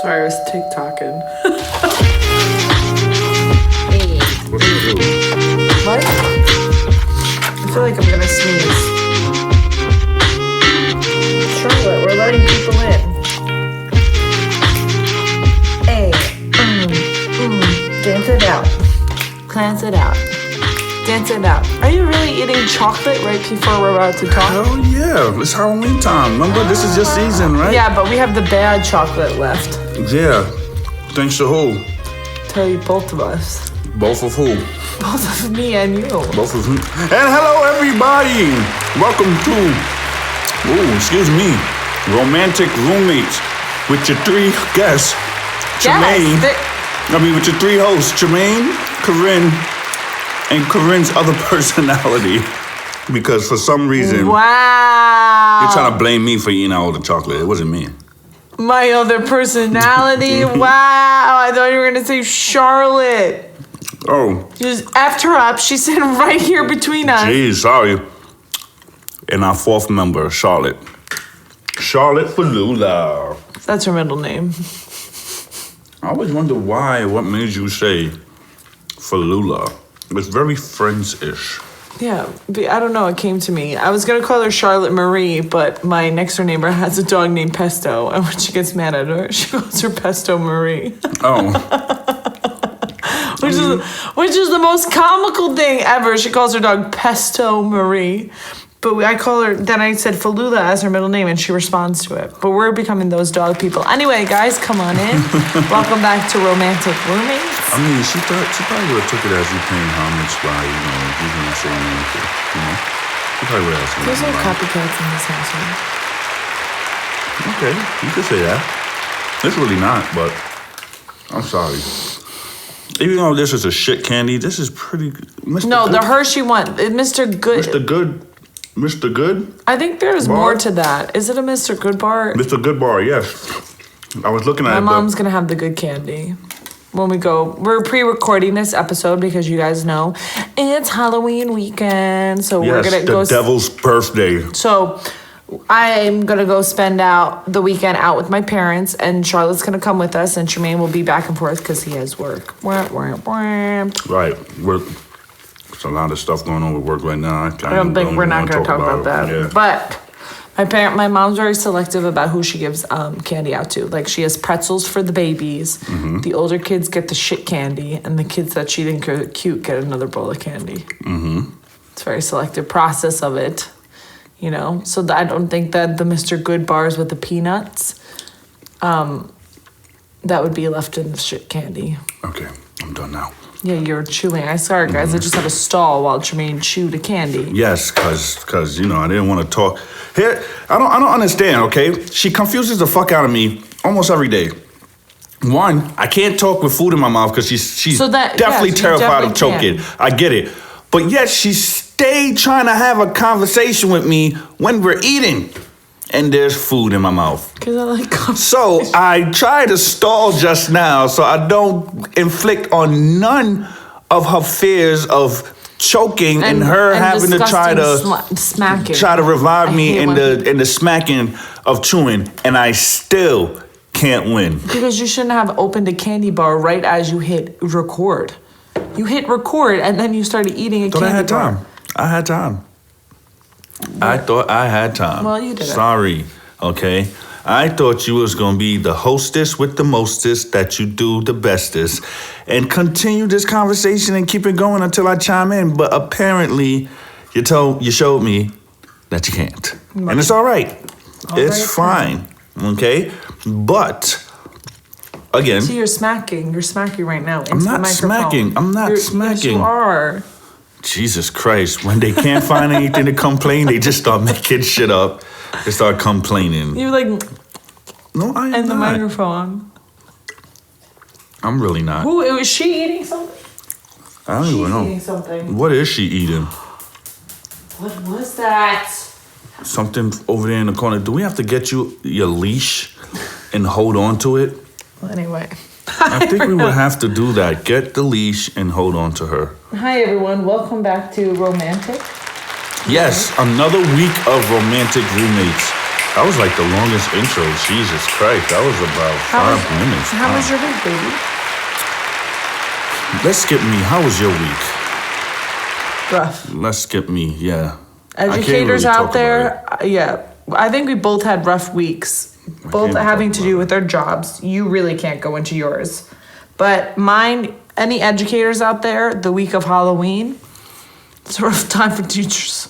Sorry, I was TikToking. What do you do? What? I feel like I'm gonna sneeze. Charlotte, we're letting people in. Hey, dance it out. Cleanse it out. Dance it out. Are you really eating chocolate right before we're about to talk? Hell yeah, it's Halloween time. Remember, this is your season, right? Yeah, but we have the bad chocolate left. Yeah. Thanks to who? Tell you both of us. Both of who? Both of me and you. Both of who? And hello, everybody. Welcome to, excuse me, Romantic Roommates with your three guests, Tremaine. With your three hosts, Tremaine, Corinne, and Corinne's other personality. Because for some reason, wow, you're trying to blame me for eating all the chocolate. It wasn't me. My other personality. Wow, I thought you were gonna say Charlotte. Oh. You just effed her up. She's sitting right here between us. Geez, sorry. And our fourth member, Charlotte. Charlotte Falula. That's her middle name. I always wonder what made you say Falula. It's very Friends-ish. Yeah, I don't know. It came to me. I was gonna call her Charlotte Marie, but my next door neighbor has a dog named Pesto, and when she gets mad at her, she calls her Pesto Marie. Oh. which is the most comical thing ever. She calls her dog Pesto Marie. But I call her, then I said Falula as her middle name, and she responds to it. But we're becoming those dog people. Anyway, guys, come on in. Welcome back to Romantic Roommates. I mean, she probably would have took it as you paying homage by, you gonna say anything, She probably would have asked me. There's no copycats in this household. Okay, you could say that. It's really not, but I'm sorry. Even though this is a shit candy, this is pretty good. No, the Hershey one, Mr. Good. Mr. Good? I think there's bar? more to that. Is it a Mr. Good bar? Mr. Good bar, yes. I was looking at it. My mom's gonna have the good candy when we go. We're pre-recording this episode because you guys know it's Halloween weekend, so we're gonna go. Yes, the devil's birthday. So I'm gonna go spend out the weekend out with my parents, and Charlotte's gonna come with us, and Tremaine will be back and forth because he has work. Right. There's a lot of stuff going on with work right now. I don't think we're not going to talk about that. Yeah. But my mom's very selective about who she gives candy out to. Like, she has pretzels for the babies. Mm-hmm. The older kids get the shit candy, and the kids that she didn't get cute get another bowl of candy. Mm-hmm. It's a very selective process of it, So I don't think that the Mr. Good bars with the peanuts, that would be left in the shit candy. Okay, I'm done now. Yeah, you're chewing. I sorry, guys. I just had a stall while Tremaine chewed a candy. Yes, cause I didn't want to talk. Here, I don't understand. Okay, she confuses the fuck out of me almost every day. One, I can't talk with food in my mouth because she's definitely terrified of choking. I get it, but yet she stayed trying to have a conversation with me when we're eating. And there's food in my mouth. Because I like conversation. So I try to stall just now so I don't inflict on none of her fears of choking and her having to try to smacking. Try to revive me in the smacking of chewing, and I still can't win. Because you shouldn't have opened a candy bar right as you hit record. You hit record and then you started eating a candy bar. I had time. I thought I had time. Well, you did it. Sorry, okay? I thought you was going to be the hostess with the mostest, that you do the bestest, and continue this conversation and keep it going until I chime in. But apparently, you showed me that you can't. Right. And it's all right. It's fine, okay? But, again... See, you're smacking. You're smacking right now into I'm not the microphone. smacking. I'm not smacking. Yes, you are. Jesus Christ, when they can't find anything to complain, they just start making shit up. They start complaining. You're like... No, I am and not. The microphone. I'm really not. Who, is she eating something? I don't even know. She's eating something. What is she eating? What was that? Something over there in the corner. Do we have to get you your leash and hold on to it? Well, anyway... I think we would have to do that. Get the leash and hold on to her. Hi, everyone. Welcome back to Romantic. Yes, another week of Romantic Roommates. That was like the longest intro. Jesus Christ. That was about 5 minutes. How was your week, baby? Let's skip me. How was your week? Rough. Let's skip me, yeah. Educators out there, yeah. I think we both had rough weeks, both having to do with their jobs. You really can't go into yours. But mine, any educators out there, the week of Halloween, it's a rough time for teachers.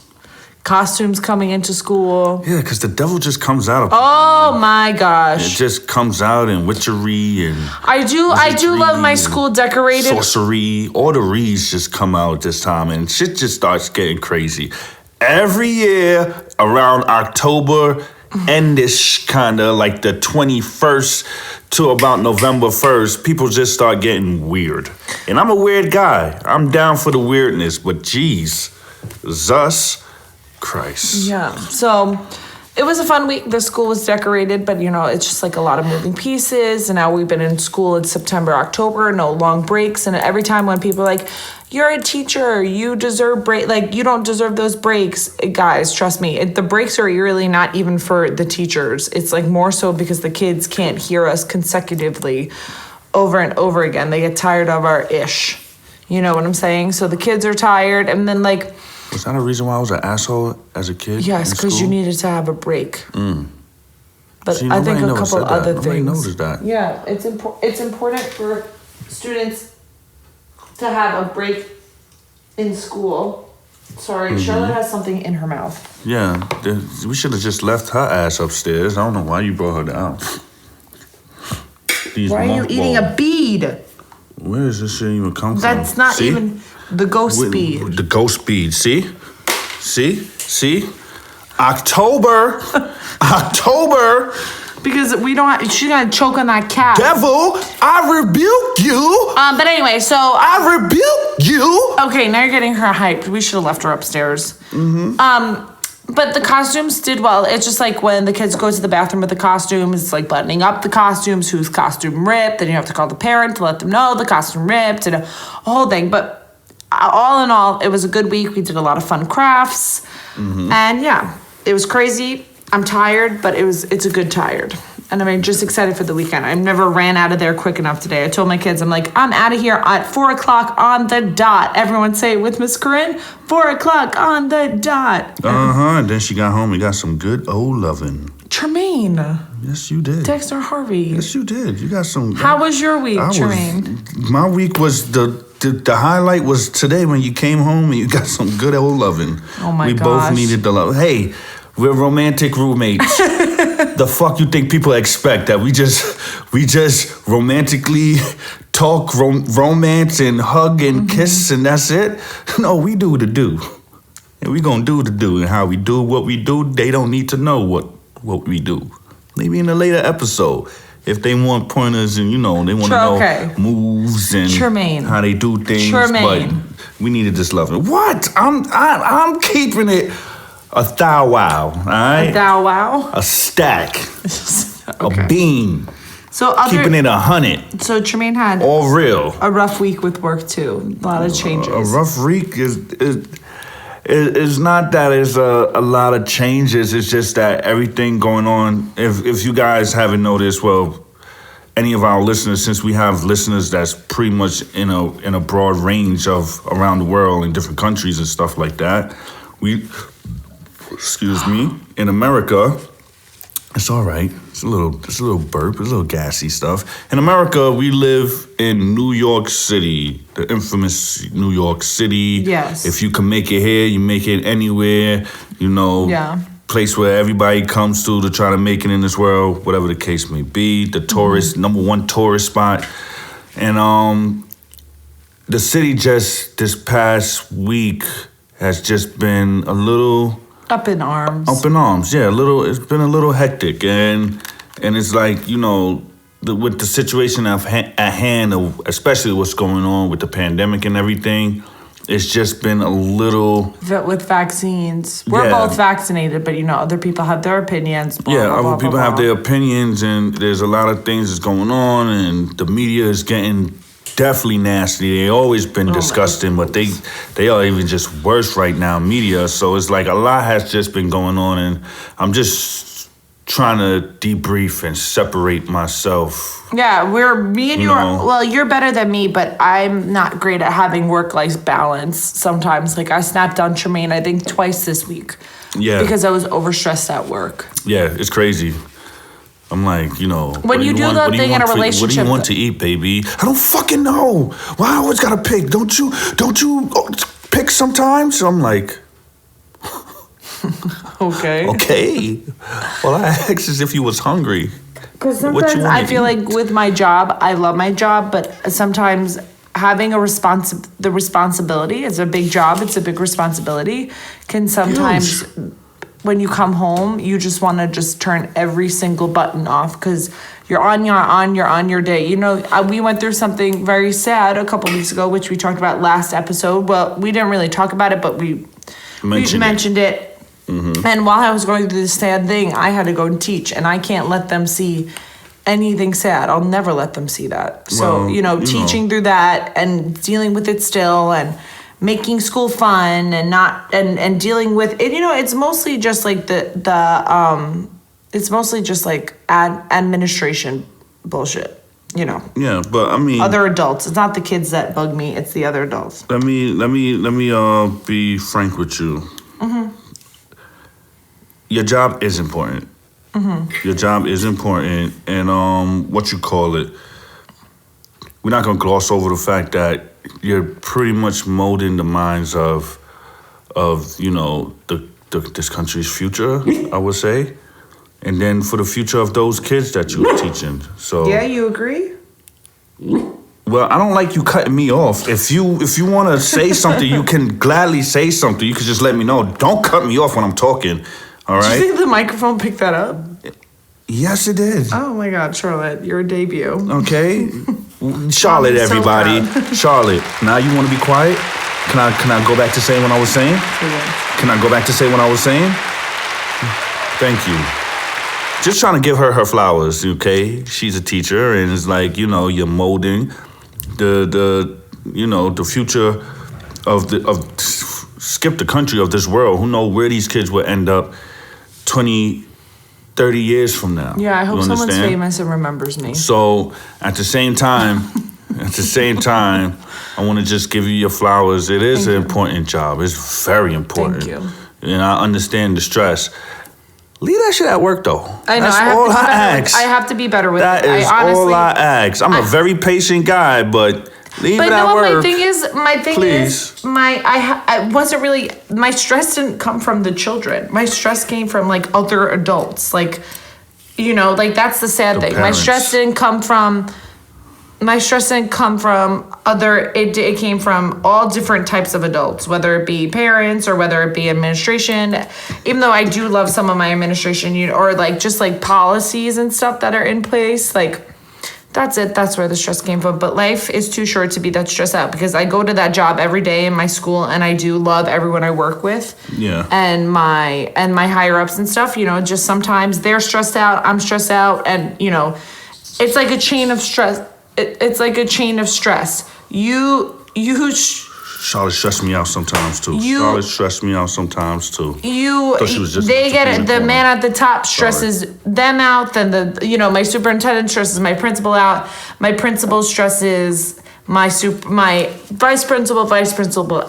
Costumes coming into school. Yeah, because the devil just comes out of Oh my gosh. It just comes out in witchery and I do love my school decorated. sorcery. All the reeds just come out this time and shit just starts getting crazy. Every year around October and this kind of like the 21st to about November 1st, people just start getting weird. And I'm a weird guy. I'm down for the weirdness, but geez, Zus Christ. Yeah. So it was a fun week. The school was decorated, but it's just like a lot of moving pieces. And now we've been in school in September, October, no long breaks. And every time when people are like, you're a teacher, you deserve break, like you don't deserve those breaks. Guys, trust me, the breaks are really not even for the teachers. It's like more so because the kids can't hear us consecutively over and over again. They get tired of our ish. You know what I'm saying? So the kids are tired, and then like, was that a reason why I was an asshole as a kid? yes, because you needed to have a break. But See, I think a nobody couple said that. other Nobody things. noticed that. Yeah, it's important for students to have a break in school. Sorry, Charlotte has something in her mouth. Yeah, we should have just left her ass upstairs. I don't know why you brought her down. Why are you eating a bead? Where is this shit even come from? That's not See? even the ghost bead. The ghost bead. See? October. October. Because she's gonna choke on that cat. Devil, I rebuke you. But anyway, so I rebuke you. okay, now you're getting her hyped. We should have left her upstairs. But the costumes did well. It's just like when the kids go to the bathroom with the costumes, it's like buttoning up the costumes, whose costume ripped. Then you have to call the parent to let them know the costume ripped and a whole thing. But all in all, it was a good week. We did a lot of fun crafts. And yeah, it was crazy. I'm tired, but it's a good tired. And I'm just excited for the weekend. I never ran out of there quick enough today. I told my kids, I'm like, I'm out of here at 4 o'clock on the dot. Everyone say it with Miss Corinne, 4 o'clock on the dot. And then she got home and got some good old loving. Tremaine. Yes, you did. Dexter Harvey. Yes, you did. You got some. How was your week, Tremaine? My week was the highlight was today when you came home and you got some good old loving. Oh my We gosh. both needed the love. Hey, we're romantic roommates. The fuck you think people expect that we just romantically talk romance and hug and kiss and that's it? No, we do the do. And we gonna do the do, and how we do what we do, they don't need to know what we do. Maybe in a later episode. If they want pointers and they want to know moves and Tremaine. how they do things, Tremaine. but we needed this loving. What? I'm keeping it a thou wow, all right? A thou wow? A stack, Okay. a bean, So keeping it 100, So Tremaine had all real. a rough week with work too. A lot of changes. A rough week is not that it's a lot of changes. It's just that everything going on. If you guys haven't noticed, well, any of our listeners, since we have listeners that's pretty much in a broad range of around the world in different countries and stuff like that, in America, it's all right. It's a little burp, it's a little gassy stuff. In America, we live in New York City, the infamous New York City. Yes. If you can make it here, you make it anywhere, Yeah. place where everybody comes to try to make it in this world, whatever the case may be. The tourist, number one tourist spot. And the city just this past week has just been a little Up in arms. up in arms, yeah. It's been a little hectic, and it's like with the situation at hand, especially what's going on with the pandemic and everything. It's just been a little. With vaccines, we're both vaccinated, but other people have their opinions. Blah, blah, Other blah, people blah, have blah. their opinions, and there's a lot of things that's going on, and the media is getting definitely nasty. They always been disgusting, but they are even just worse right now, media. So it's like a lot has just been going on, and I'm just trying to debrief and separate myself. Yeah, me and you are, well, you're better than me, but I'm not great at having work-life balance sometimes. Like, I snapped on Tremaine, I think, twice this week. Yeah. Because I was overstressed at work. Yeah, it's crazy. I'm like, when you do that thing in a relationship, what do you want to eat, baby? I don't fucking know. Why I always gotta pick? Don't you pick sometimes? I'm like, okay. Okay. Well, I asked as if you was hungry. Because sometimes I feel like with my job, I love my job, but sometimes having the responsibility, it's a big job, it's a big responsibility, can sometimes, when you come home, you just want to just turn every single button off because you're on your day. We went through something very sad a couple weeks ago, which we talked about last episode. Well, we didn't really talk about it, but we mentioned it. Mm-hmm. And while I was going through this sad thing, I had to go and teach, and I can't let them see anything sad. I'll never let them see that. So, teaching through that and dealing with it still and making school fun and not and dealing with it, it's mostly just like it's mostly just like administration bullshit, Yeah, but I mean, other adults. It's not the kids that bug me, it's the other adults. Let me be frank with you. Mm-hmm. Your job is important. Mm-hmm. Your job is important, and what you call it, we're not gonna gloss over the fact that you're pretty much molding the minds of this country's future, I would say, and then for the future of those kids that you're teaching. So yeah, you agree? Well, I don't like you cutting me off. If you want to say something, you can gladly say something. You can just let me know. Don't cut me off when I'm talking. All right? Do you think the microphone picked that up? Yes, it did. Oh my God, Charlotte, your debut. Okay, Charlotte, everybody. So Charlotte, now you want to be quiet? Can I go back to saying what I was saying? Yeah. Can I go back to say what I was saying? Thank you. Just trying to give her flowers, okay? She's a teacher, and it's like, you're molding the future of skip the country of this world. Who knows where these kids will end up 20, 30 years from now. Yeah, I hope someone's famous and remembers me. So at the same time, I want to just give you your flowers. It is an important job. It's very important. Thank you. And I understand the stress. Leave that shit at work, though. I know. That's all I ask. I have to be better with that it. That is all I ask. I'm a very patient guy, but leave it at work. But my thing is, I wasn't really, my stress didn't come from the children. My stress came from like other adults. Like, that's the sad thing. Parents. My stress didn't come from it came from all different types of adults, whether it be parents or whether it be administration. Even though I do love some of my administration, or like just like policies and stuff that are in place, like that's it. That's where the stress came from. But life is too short to be that stressed out because I go to that job every day in my school and I do love everyone I work with. Yeah. And my higher ups and stuff, just sometimes they're stressed out, I'm stressed out, and it's like a chain of stress. It's like a chain of stress. Charlotte stressed me out sometimes too. Charlotte stressed me out sometimes too. They get it. The man at the top stresses them out. Then my superintendent stresses my principal out. My principal stresses my vice principal,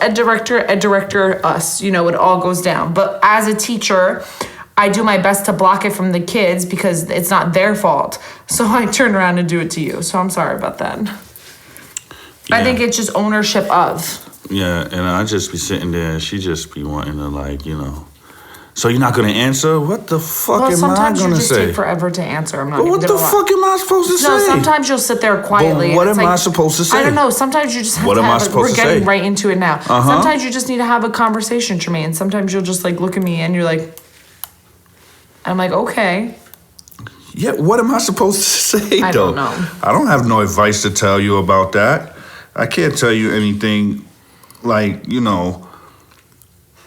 ed director, us. It all goes down. But as a teacher, I do my best to block it from the kids because it's not their fault. So I turn around and do it to you. So I'm sorry about that. Yeah. I think it's just ownership of. Yeah, and I just be sitting there and she just be wanting to so you're not going to answer? What the fuck am I going to say? Well, sometimes you just take forever to answer. I'm not but what the fuck am I supposed to say? No, sometimes you'll sit there quietly. But what am I supposed to say? I don't know. Sometimes you just have to have we're getting right into it now. Uh-huh. Sometimes you just need to have a conversation, Tremaine. Sometimes you'll just look at me and you're like, I'm like, okay. Yeah, what am I supposed to say, though? I don't know. I don't have no advice to tell you about that. I can't tell you anything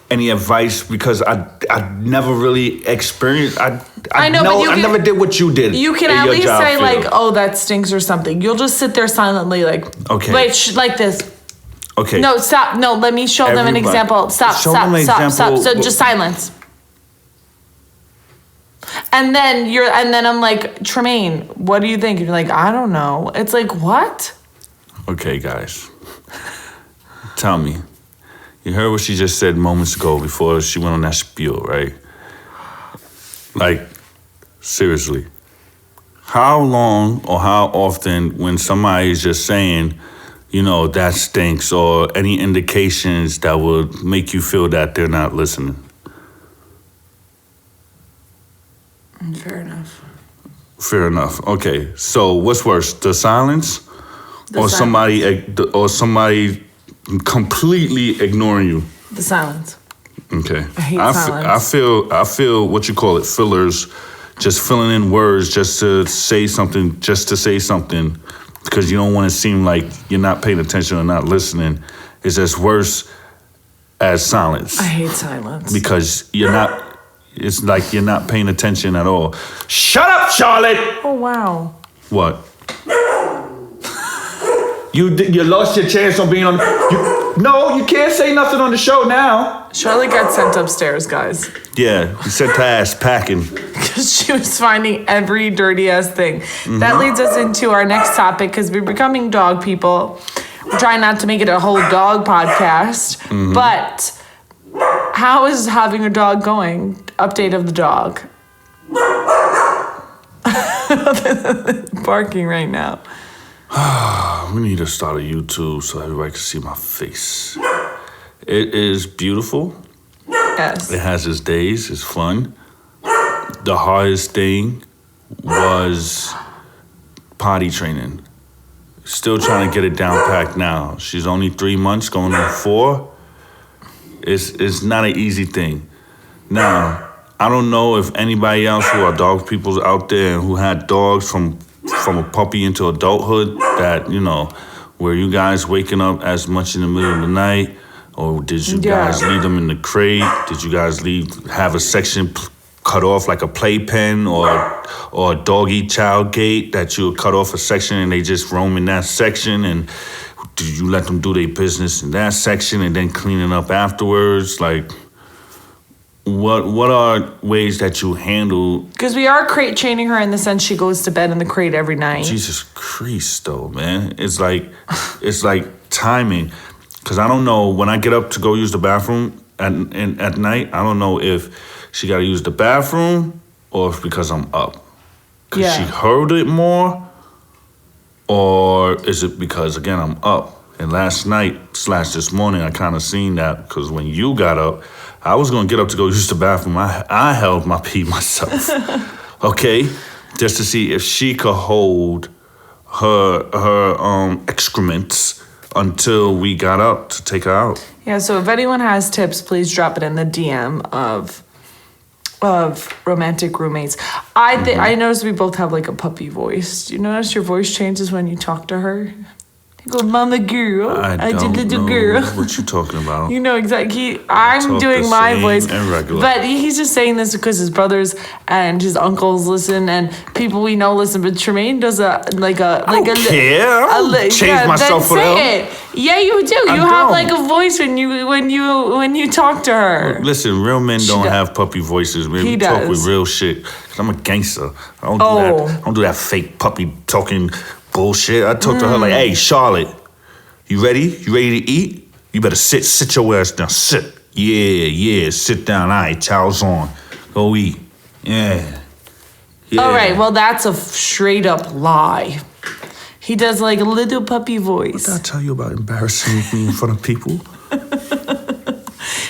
any advice because I never really experienced. I never did what you did. You can at least say oh, that stinks or something. You'll just sit there silently okay. Wait, like this. Okay. No, stop. No, let me show them an example. Stop. So just silence. And then I'm like, Tremaine, what do you think? And you're like, I don't know. It's like, what? Okay, guys. Tell me. You heard what she just said moments ago before she went on that spiel, right? Like, seriously. How long or how often when somebody is just saying, you know, that stinks, or any indications that would make you feel that they're not listening? Fair enough. Fair enough. Okay, so what's worse, the silence, or somebody completely ignoring you? The silence. Okay. I hate silence. I feel what you call it, fillers, just filling in words just to say something, because you don't want to seem like you're not paying attention or not listening. Is as worse as silence. I hate silence. Because it's like you're not paying attention at all. Shut up, Charlotte! Oh, wow. What? You lost your chance on being on. No, you can't say nothing on the show now. Charlotte got sent upstairs, guys. Yeah, you sent her ass packing. Because she was finding every dirty ass thing. Mm-hmm. That leads us into our next topic, because we're becoming dog people. We're trying not to make it a whole dog podcast. Mm-hmm. But how is having a dog going? Update of the dog. Barking right now. We need to start a YouTube so everybody can see my face. It is beautiful. Yes. It has its days. It's fun. The hardest thing was potty training. Still trying to get it down packed now. She's only 3 months, going on 4. It's not an easy thing. Now, I don't know if anybody else who are dog people out there who had dogs from a puppy into adulthood, that, you know, were you guys waking up as much in the middle of the night, or did you guys leave them in the crate? Did you guys have a section cut off like a playpen or a doggy child gate that you would cut off a section and they just roam in that section? And did you let them do their business in that section and then clean it up afterwards? Like, what are ways that you handle? Because we are crate chaining her in the sense she goes to bed in the crate every night. Jesus Christ, though, man. It's like timing. Because I don't know, when I get up to go use the bathroom at night, I don't know if she got to use the bathroom or if because I'm up. Because she heard it more, or is it because, again, I'm up? And last night / this morning, I kind of seen that, because when you got up, I was going to get up to go use the bathroom. I held my pee myself, okay? Just to see if she could hold her excrements until we got up to take her out. Yeah, so if anyone has tips, please drop it in the DM of romantic roommates. I noticed we both have like a puppy voice. Do you notice your voice changes when you talk to her? You go, mama girl. I don't know girl. What you talking about. You know exactly. I'm doing my voice. But he's just saying this because his brothers and his uncles listen and people we know listen. But Tremaine does I don't care. Change myself for them. Yeah, you do. You have like a voice when you talk to her. Listen, real men don't have puppy voices. Man. We talk with real shit. Cause I'm a gangster. I don't do that. I don't do that fake puppy talking bullshit. I talk to her like, hey, Charlotte, you ready? You ready to eat? You better sit your ass down. Sit. Yeah, sit down. All right, towels on. Go eat. Yeah. All right, well, that's a straight up lie. He does like a little puppy voice. What did I tell you about embarrassing me in front of people?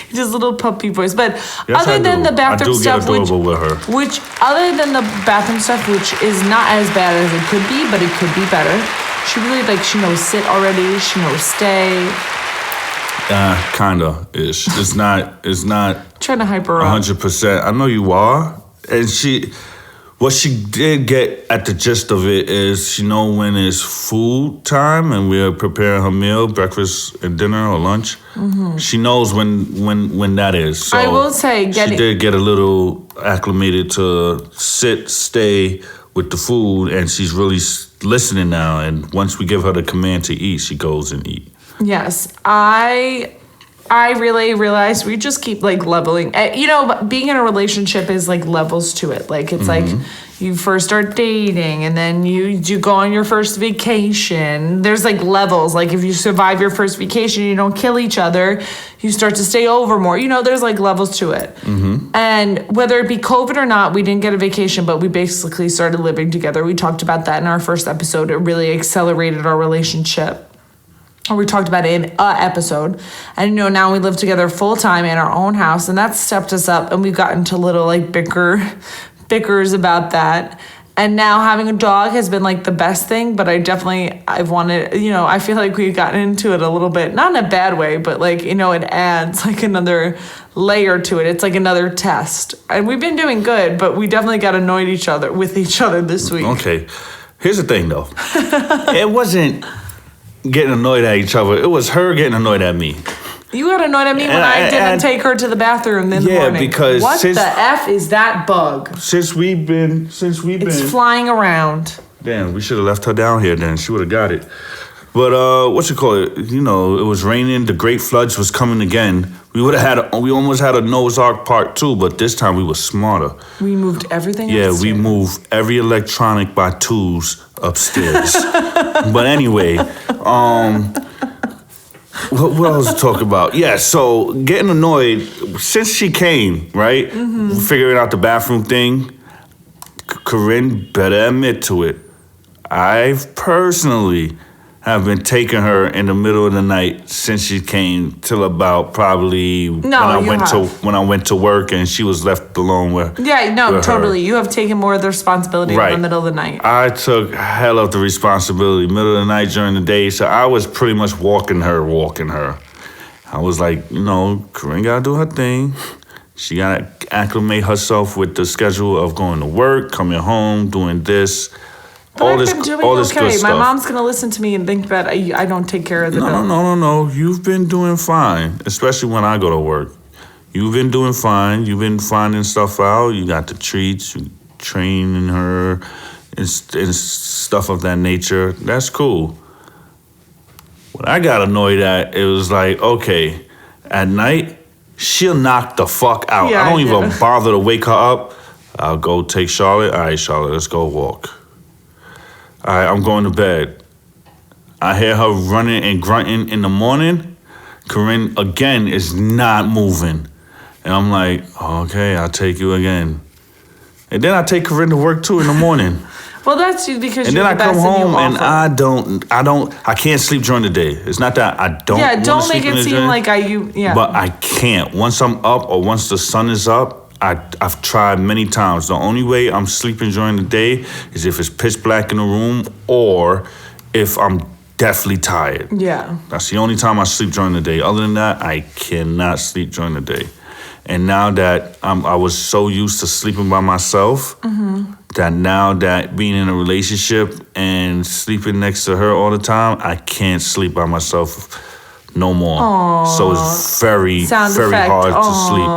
He does a little puppy voice. But other than the bathroom stuff, which other than the bathroom stuff, which is not as bad as it could be, but it could be better. She really she knows sit already. She knows stay. Kinda ish. It's not. Trying to hype her up. 100%. I know you are, and what she did get at the gist of it is she know when it's food time and we're preparing her meal, breakfast and dinner or lunch. Mm-hmm. She knows when that is. So I will say, she did get a little acclimated to sit, stay with the food, and she's really listening now. And once we give her the command to eat, she goes and eat. Yes, I I really realized we just keep like leveling. You know, being in a relationship is like levels to it. Like it's like you first start dating and then you go on your first vacation. There's like levels. Like if you survive your first vacation, you don't kill each other, you start to stay over more. You know, there's like levels to it. And whether it be COVID or not, we didn't get a vacation, but we basically started living together. We talked about that in our first episode. It really accelerated our relationship. Or we talked about it in an episode. And, you know, now we live together full time in our own house. And that's stepped us up. And we've gotten to little, like, bickers about that. And now having a dog has been, like, the best thing. But I've wanted, you know, I feel like we've gotten into it a little bit. Not in a bad way, but, like, you know, it adds, like, another layer to it. It's like another test. And we've been doing good. But we definitely got annoyed with each other this week. Okay. Here's the thing, though. It wasn't getting annoyed at each other. It was her getting annoyed at me. You got annoyed at me when I didn't take her to the bathroom in the morning. Yeah, because what the F is that bug? Since we've been It's flying around. Damn, we should have left her down here then. She would have got it. But what you call it? You know, it was raining. The great floods was coming again. We almost had a Noah's Ark Part 2, but this time we were smarter. We moved everything Yeah, upstairs. we moved every electronic by twos upstairs. But anyway, what else to talk about? Yeah, so getting annoyed since she came, right? Figuring out the bathroom thing. Corinne better admit to it. I've personally have been taking her in the middle of the night since she came till about probably when I went to work and she was left alone with totally. You have taken more of the responsibility in the middle of the night. I took hell of the responsibility middle of the night during the day, so I was pretty much walking her. I was like, you know, Corinne gotta do her thing. She gotta acclimate herself with the schedule of going to work, coming home, doing this. But I've been doing all this good okay. stuff. My mom's gonna listen to me and think that I don't take care of the dog. No. You've been doing fine, especially when I go to work. You've been doing fine. You've been finding stuff out. You got the treats. You training her and stuff of that nature. That's cool. What I got annoyed at, it was like, okay, at night she'll knock the fuck out. Yeah, I don't even bother to wake her up. I'll go take Charlotte. All right, Charlotte, let's go walk. All right, I'm going to bed. I hear her running and grunting in the morning. Corinne, again, is not moving. And I'm like, okay, I'll take you again. And then I take Corinne to work, too, in the morning. Well, that's because and you're then the I come best and you home and offer. I can't sleep during the day. It's not that I don't Yeah, don't sleep make in it the seem day, like But I can't. Once I'm up or once the sun is up, I've tried many times. The only way I'm sleeping during the day is if it's pitch black in the room or if I'm deathly tired. Yeah. That's the only time I sleep during the day. Other than that, I cannot sleep during the day. And now that I was so used to sleeping by myself, that now that being in a relationship and sleeping next to her all the time, I can't sleep by myself no more. Aww. So it's very hard to sleep.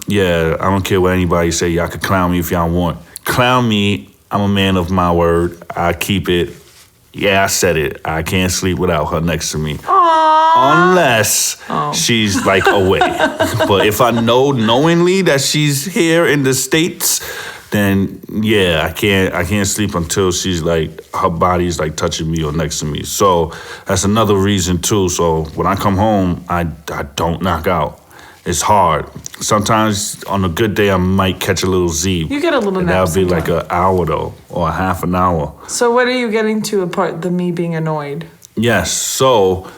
Yeah, I don't care what anybody say. Y'all can clown me if y'all want. Clown me. I'm a man of my word. I keep it. Yeah, I said it. I can't sleep without her next to me. Unless she's like away. But if I know knowingly that she's here in the States, then yeah, I can't sleep until she's like, her body's like touching me or next to me. So that's another reason too. So when I come home, I don't knock out. It's hard. Sometimes on a good day, I might catch a little Z. You get a little nap. That'll be like an hour though, or a half an hour. So what are you getting to apart the me being annoyed? Yes. So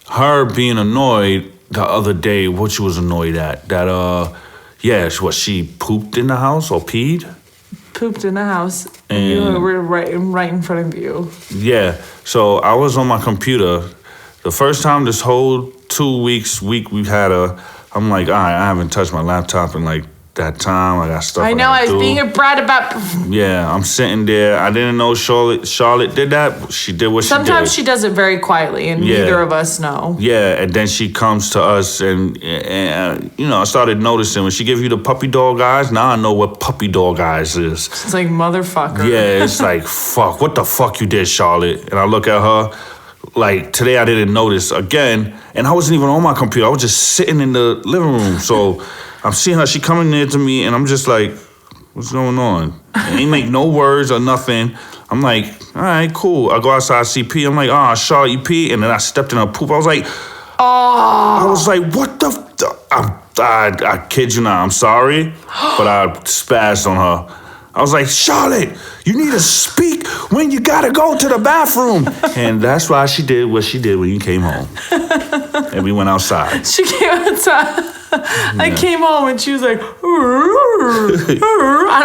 her being annoyed the other day, what she was annoyed at? That she pooped in the house or peed? Pooped in the house. And you were right in front of you. Yeah. So I was on my computer. The first time this whole 2 week we've had I'm like, all right, I haven't touched my laptop in like that time. I got stuff I know, I was being a brat about... Yeah, I'm sitting there. I didn't know Charlotte did that. She did what she did. Sometimes she does it very quietly, and neither of us know. Yeah, and then she comes to us, and you know, I started noticing when she give you the puppy dog eyes, now I know what puppy dog eyes is. It's like, motherfucker. Yeah, it's like, fuck, what the fuck you did, Charlotte? And I look at her, like, today I didn't notice. Again, And I wasn't even on my computer. I was just sitting in the living room. So I'm seeing her. She coming near to me, and I'm just like, what's going on? And ain't make no words or nothing. I'm like, all right, cool. I go outside, see P. I'm like, Charlotte, you pee? And then I stepped in her poop. I was like, I was like, what the? I kid you not. I'm sorry, but I spazzed on her. I was like, Charlotte, you need to speak when you gotta go to the bathroom. And that's why she did what she did when you came home. And we went outside. She came outside. I came home and she was like, I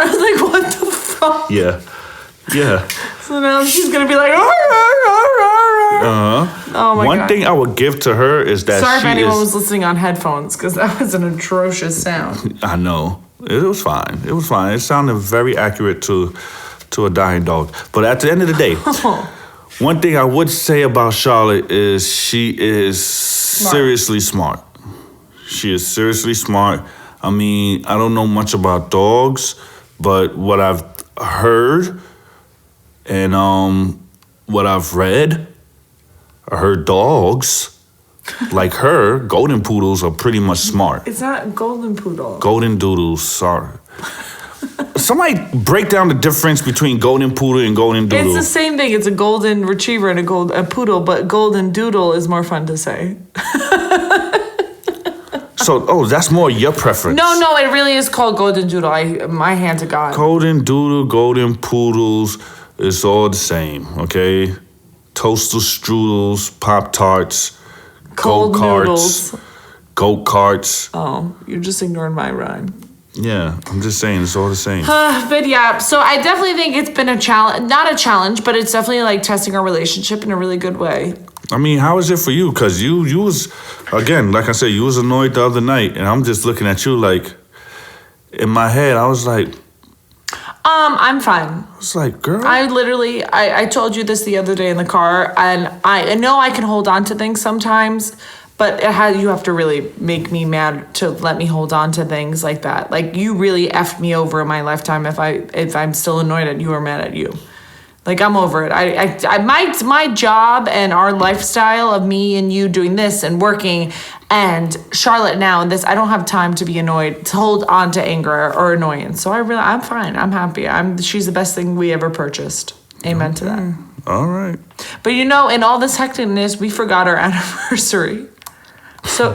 was like, what the fuck? Yeah. So now she's gonna be like, Oh my One God. thing I would give to her is that Sorry if she anyone is, was listening on headphones, because that was an atrocious sound. I know. It was fine. It sounded very accurate to a dying dog. But at the end of the day, one thing I would say about Charlotte is she is seriously smart. She is seriously smart. I mean, I don't know much about dogs, but what I've heard and what I've read, I heard dogs like her, golden poodles are pretty much smart. It's not golden poodle. Golden doodles, sorry. Somebody break down the difference between golden poodle and golden doodle. It's the same thing. It's a golden retriever and a poodle, but golden doodle is more fun to say. So, that's more your preference. No, it really is called golden doodle. My hand to God. Golden doodle, golden poodles, it's all the same, okay? Toaster strudels, Pop-Tarts, Cold noodles. Go-karts. Oh, you're just ignoring my rhyme. Yeah, I'm just saying, it's all the same. But yeah, so I definitely think it's been a challenge, not a challenge, but it's definitely like testing our relationship in a really good way. I mean, how is it for you? Because you was, again, like I said, you was annoyed the other night, and I'm just looking at you like, in my head, I was like, I'm fine. I was like, girl. I told you this the other day in the car, and I know I can hold on to things sometimes, but you have to really make me mad to let me hold on to things like that. Like, you really effed me over in my lifetime if I'm still annoyed at you or mad at you. Like, I'm over it. My job and our lifestyle of me and you doing this and working and Charlotte now and this, I don't have time to be annoyed, to hold on to anger or annoyance. So I'm fine. I'm happy. She's the best thing we ever purchased. Amen to that. All right. But in all this hecticness, we forgot our anniversary. So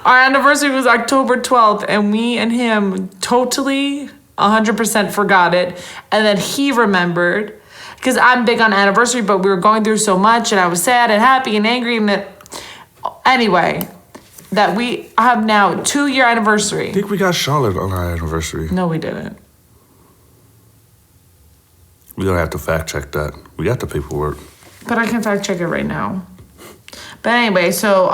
our anniversary was October 12th, and me and him totally 100% forgot it. And then he remembered. Because I'm big on anniversary, but we were going through so much, and I was sad and happy and angry, and that we have now 2-year anniversary. I think we got Charlotte on our anniversary. No, we didn't. We're going to have to fact check that. We got the paperwork. But I can fact check it right now. But anyway, so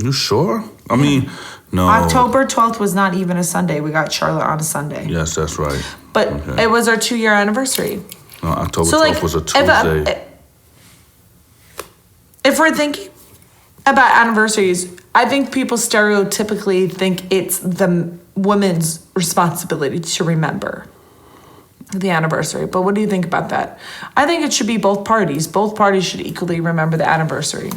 You sure? I mean, no. October 12th was not even a Sunday. We got Charlotte on a Sunday. Yes, that's right. But Okay. it was our 2-year anniversary. No, October 12th was a Tuesday. If we're thinking about anniversaries, I think people stereotypically think it's the woman's responsibility to remember the anniversary. But what do you think about that? I think it should be both parties. Both parties should equally remember the anniversary.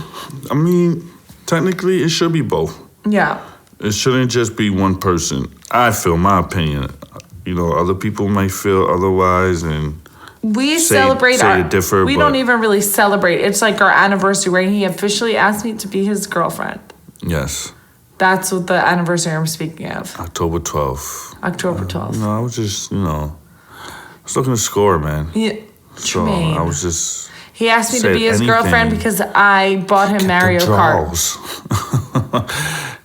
I mean, technically, it should be both. Yeah. It shouldn't just be one person. I feel, my opinion. You know, other people might feel otherwise, and We say it differ, we but- don't even really celebrate. It's like our anniversary where he officially asked me to be his girlfriend. yes, That's what the anniversary I'm speaking of. October 12th. October 12th. No, I was just, I was looking to score, man. Yeah, So Tremaine. I was just... He asked me to said be his anything. girlfriend because I bought him Mario Kart.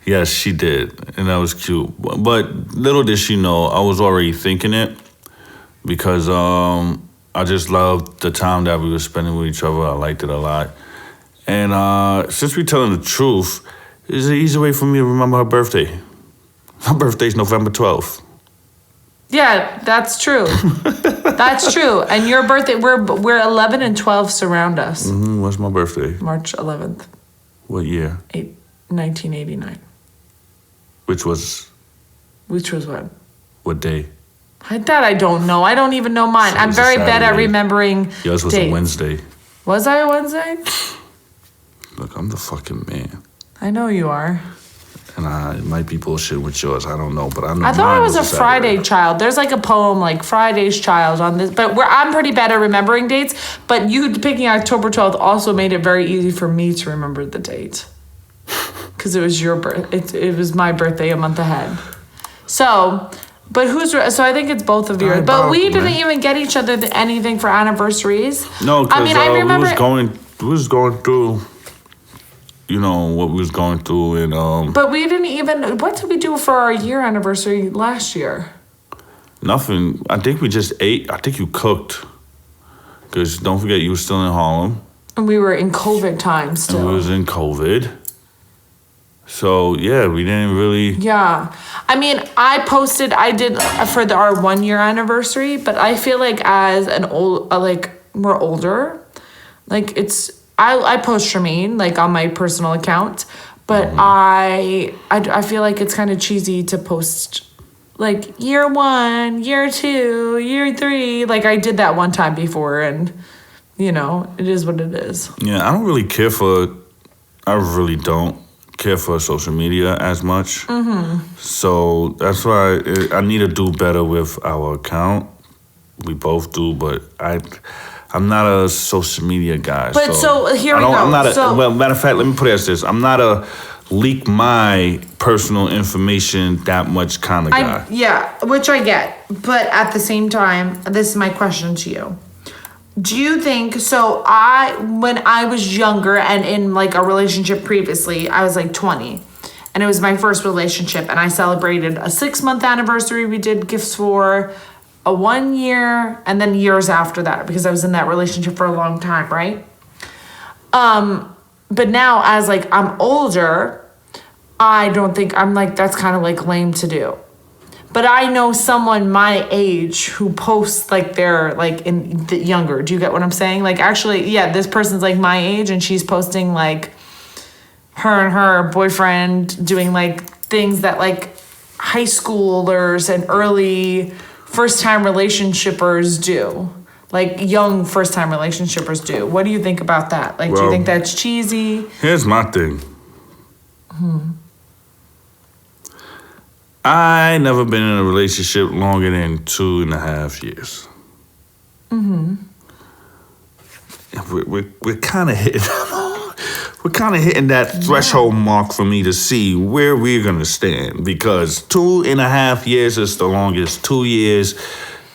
Yes, she did, and that was cute. But little did she know, I was already thinking it because I just loved the time that we were spending with each other. I liked it a lot. And since we're telling the truth, it's an easy way for me to remember her birthday. Her birthday's November 12th. Yeah, that's true. That's true. And your birthday, we're 11 and 12 surround us. What's my birthday? March 11th, What year? 1989. Which was Which was what? what day? That I don't know. I don't even know mine. So it I'm was a very bad at Saturday. remembering Yours was dates. a Wednesday. Was I a Wednesday? Look, I'm the fucking man. I know you are. And it might be bullshit with yours. I don't know, but I know. I thought I mine was a Saturday. Friday child. There's like a poem like Friday's child on this, but I'm pretty bad at remembering dates. But you picking October 12th also made it very easy for me to remember the date, because it was your birth. It was my birthday a month ahead. So, but so I think it's both of yours. Right, But we man. didn't even get each other anything for anniversaries. No, because I mean, I remember. we was going through, you know, what we was going through, and But we didn't even. What did we do for our year anniversary last year? nothing. I think we just ate. I think you cooked, because don't forget you were still in Harlem, And we were in COVID time still. and we was in COVID. So yeah, we didn't really. Yeah. I mean, I did for our 1 year anniversary, but I feel like as we're older, like I post Shameen like on my personal account, but I feel like it's kind of cheesy to post like year 1, year 2, year 3. Like I did that one time before, and you know, it is what it is. Yeah, I don't really care for. I really don't care for social media as much. So that's why I need to do better with our account. We both do, but I'm not a social media guy. But so, here we go. I'm not So- well, matter of fact, let me put it as this: I'm not a leak my personal information that much kind of guy. Yeah, which I get. But at the same time, this is my question to you. Do you think, when I was younger and in like a relationship previously, I was like 20 and it was my first relationship, and I celebrated a 6-month anniversary we did gifts for, a 1 year, and then years after that, because I was in that relationship for a long time, right? But now as like I'm older, I don't think, I'm like, that's kind of like lame to do. But I know someone my age who posts like they're like in the younger. Do you get what I'm saying? Like actually, yeah, this person's like my age and she's posting like her and her boyfriend doing like things that like high schoolers and early first-time relationshipers do. Like young first-time relationshipers do. What do you think about that? Like, do you Well, think that's cheesy? Here's my thing. I never been in a relationship longer than 2.5 years. We're kind of hitting. We're kind of hitting that threshold mark for me to see where we're gonna stand, because 2.5 years is the longest. 2 years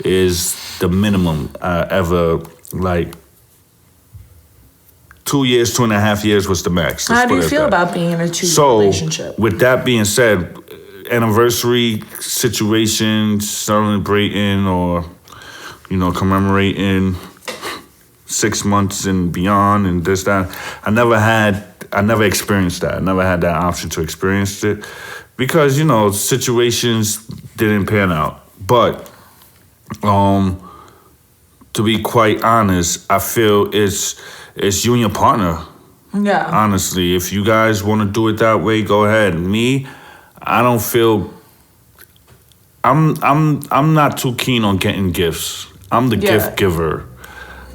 is the minimum I ever like. 2 years, 2.5 years was the max. How Let's do you put it feel at that. about being in a two-year So, relationship? with that being said, anniversary situation, celebrating or, you know, commemorating 6 months and beyond and this, that, I never experienced that. I never had that option to experience it because, you know, situations didn't pan out. But, to be quite honest, I feel it's you and your partner. Yeah. Honestly, if you guys want to do it that way, go ahead. Me, I don't feel. I'm not too keen on getting gifts. I'm the gift giver.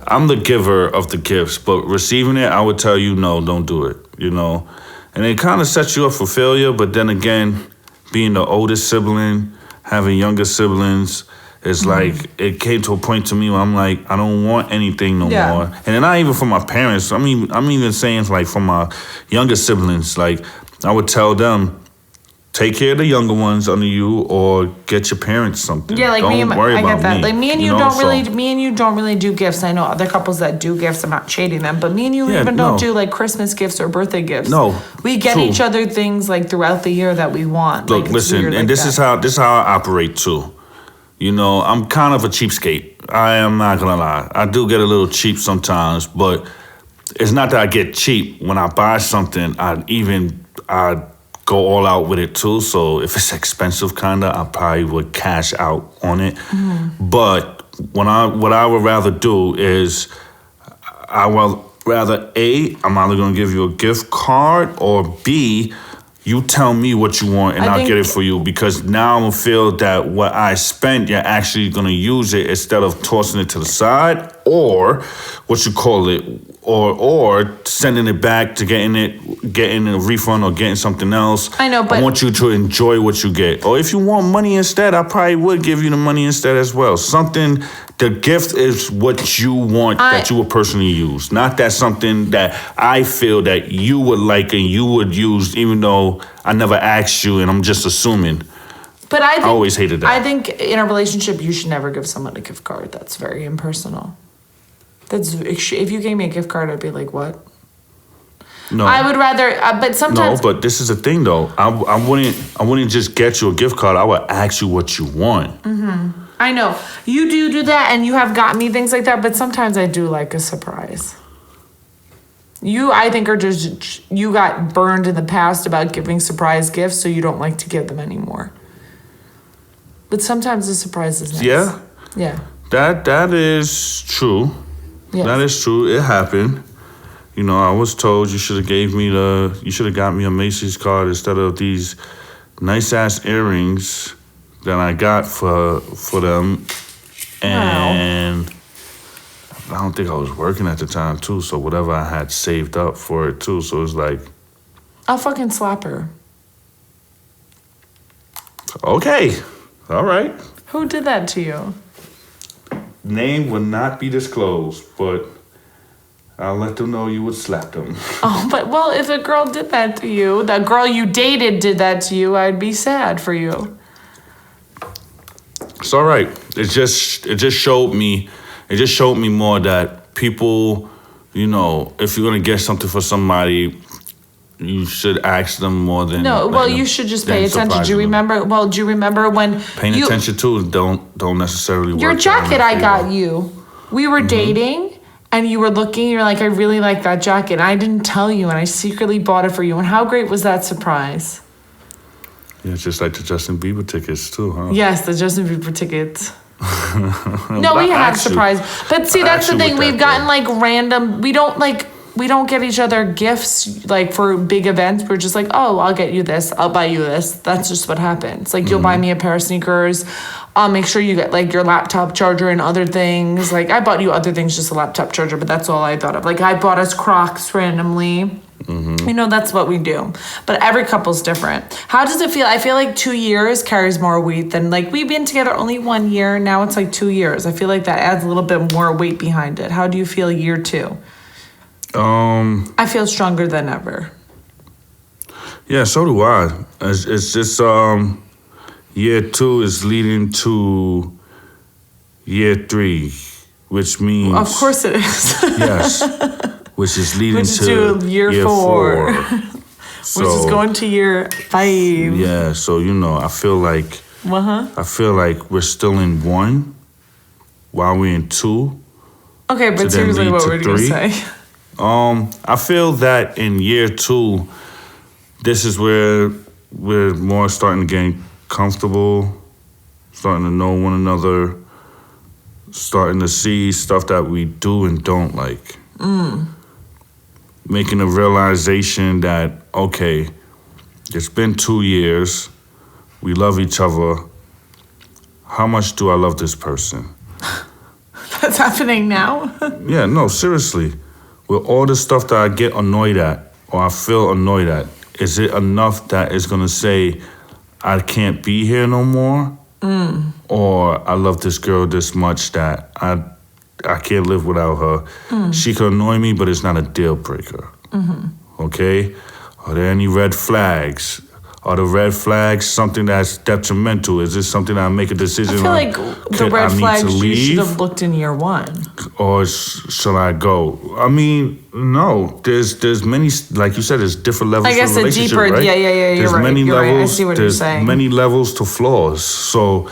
I'm the giver of the gifts, but receiving it, I would tell you no, don't do it. You know, and it kind of sets you up for failure. But then again, being the oldest sibling, having younger siblings. It's like, it came to a point to me where I'm like, I don't want anything no more. And then not even from my parents. I'm even saying like from my younger siblings, like I would tell them, take care of the younger ones under you or get your parents something. Yeah, like don't worry I about get that. me. Like me and you know, don't so- really do gifts. I know other couples that do gifts. I'm not shading them, but me and you Yeah, even don't no. do like Christmas gifts or birthday gifts. No, we get true. each other things like throughout the year that we want. Look, like, it's listen, weird and like this that. is how I operate too. You know, I'm kind of a cheapskate. I am not gonna lie. I do get a little cheap sometimes, but it's not that I get cheap. When I buy something, I go all out with it too. So if it's expensive, kinda, I probably would cash out on it. But what I would rather do is I would rather A, I'm either gonna give you a gift card, or B, you tell me what you want and I I'll get it think- for you, because now I'm gonna feel that what I spent, you're actually gonna use it instead of tossing it to the side, or or sending it back to getting a refund or getting something else. I know, but I want you to enjoy what you get. Or if you want money instead, I probably would give you the money instead as well. Something. The gift is what you want that you would personally use, not that something that I feel that you would like and you would use, even though I never asked you and I'm just assuming. But I always hated that. I think in a relationship, you should never give someone a gift card. That's very impersonal. If you gave me a gift card, I'd be like, what? No, I would rather. But sometimes. No, but this is the thing, though. I wouldn't just get you a gift card. I would ask you what you want. Mm-hmm. I know you do that, and you have got me things like that. But sometimes I do like a surprise. You, I think, you got burned in the past about giving surprise gifts, so you don't like to give them anymore. But sometimes the surprise is nice. Yeah. Yeah. That is true. Yes. That is true. It happened. You know, I was told you should have got me a Macy's card instead of these nice ass earrings that I got for them. And wow. I don't think I was working at the time too, so whatever I had saved up for it too. So it's like, I'll fucking slap her. Okay. All right. Who did that to you? Name will not be disclosed, but I'll let them know you would slap them. Oh, but well, if a girl did that to you, the girl you dated did that to you, I'd be sad for you. It's all right. It just showed me more that people, you know, if you're gonna get something for somebody, you should ask them more than. No, well, you should just pay attention. Do you remember? Well, do you remember when paying attention to don't necessarily work. Your jacket I got you. We were dating. And you were looking, you're like, I really like that jacket. And I didn't tell you, and I secretly bought it for you. And how great was that surprise? Yeah, just like the Justin Bieber tickets, too, huh? Yes, the Justin Bieber tickets. No, we have surprise. But see, that's the thing. We've gotten, like, random... We don't get each other gifts, like, for big events. We're just like, oh, I'll get you this. I'll buy you this. That's just what happens. Like, you'll buy me a pair of sneakers. I'll make sure you get, like, your laptop charger and other things. Like, I bought you other things, just a laptop charger, but that's all I thought of. Like, I bought us Crocs randomly. Mm-hmm. You know, that's what we do. But every couple's different. How does it feel? I feel like 2 years carries more weight than, like, we've been together only 1 year. Now it's, like, 2 years. I feel like that adds a little bit more weight behind it. How do you feel year 2? I feel stronger than ever. Yeah, so do I. It's just year 2 is leading to year 3, which means of course it is. Yes, which is leading to year 4. So, which is going to year 5. Yeah, so you know, I feel like we're still in 1 while we're in 2. Okay, but seriously, what were you gonna say? I feel that in year 2, this is where we're more starting to get comfortable, starting to know one another, starting to see stuff that we do and don't like. Making a realization that, okay, it's been 2 years, we love each other. How much do I love this person? That's happening now? Yeah, no, seriously. With all the stuff that I get annoyed at, or I feel annoyed at, is it enough that it's gonna say, I can't be here no more? Or I love this girl this much that I can't live without her. She could annoy me, but it's not a deal breaker. Okay? Are there any red flags? Are the red flags something that's detrimental? Is this something I make a decision on? I feel like the red flags you should have looked in year 1. Or shall I go? I mean, no. There's many, like you said, there's different levels. I guess a deeper, right? Yeah. There's right. many you're levels. Right. I see what you're saying. There's many levels to flaws. So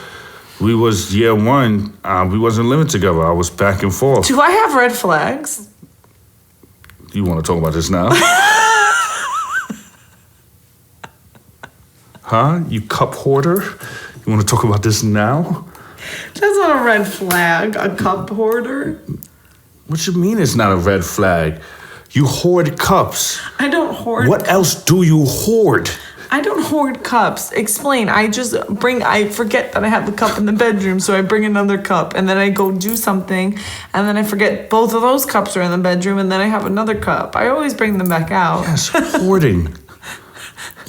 we was year 1. We wasn't living together. I was back and forth. Do I have red flags? You want to talk about this now? Huh? You cup hoarder? You want to talk about this now? That's not a red flag, a cup hoarder. What you mean it's not a red flag? You hoard cups. I don't hoard. What else do you hoard? I don't hoard cups. Explain. I forget that I have the cup in the bedroom, so I bring another cup, and then I go do something, and then I forget both of those cups are in the bedroom, and then I have another cup. I always bring them back out. Yes, hoarding.